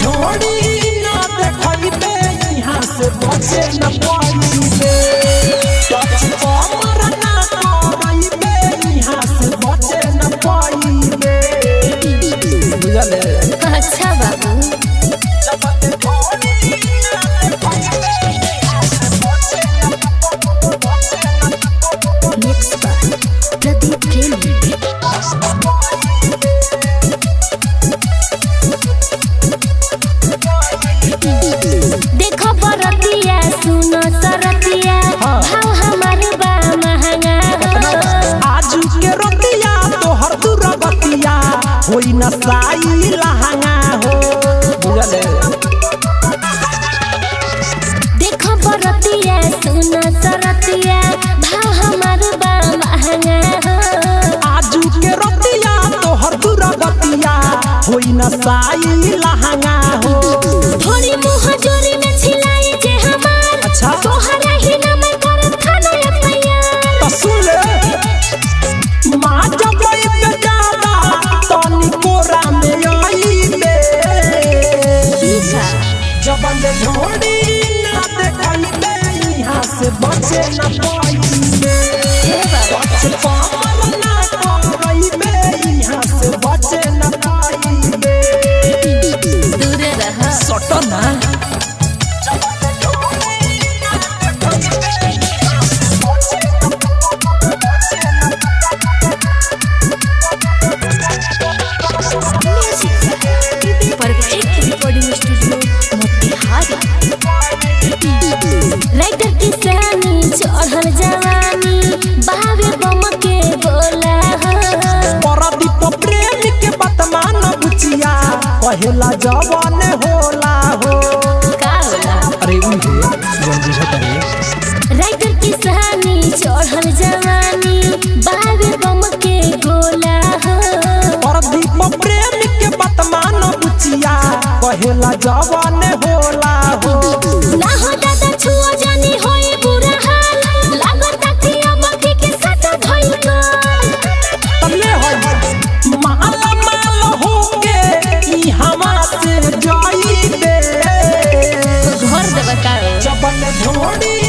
ढोड़ी ना देखइबे यहाँ से बचे न पाइबे टच कमर ना करइबे यहाँ से बचे न पाइबे बुझले। अच्छा बाबू प्रदीप देखो बरतिया सुनो सरतिया भाव हमारे बा महंगा आज के रतिया तोहर दुरगतिया होई न साई लहंगा हो बुझले। देखो बरतिया सुनो सरतिया भाव हमारे बा महंगा आज के रतिया तोहर दुरगतिया होई न साई लहंगा हो थोड़ी मुँह जोरी में छिलाई जे हमार अच्छा तोहरा ही ना मैं करत खाना या तैयार तो सुन ले माँ जब पे ज्यादा तनी कोरा में आईबे जब ले ढोड़ी ना देखइबे यहाँ से बचे न पाइबे टच कमर ना करइबे यहाँ से बचे न पाइबे दूर रह सटना perfect recording studio Motihari writer किसानी चढ़ल जवानी बावे बम के बोला परदीप प्रेम के बतमान बुचिया पहला जवान होला हो का होला अरे उहे जन बुझत रे राइटर किसानी चढ़ल जवानी बावे बम के गोला परदीप प्रेम के बतमान बुचिया पहला जवान होला हो ना हो दादा छुओ जानी होई बुरा हाल लागत कि अब के साथ भइल तले हो माल माल हो के ई हमा से जाईबे घर देबा का जब ले ढोड़ी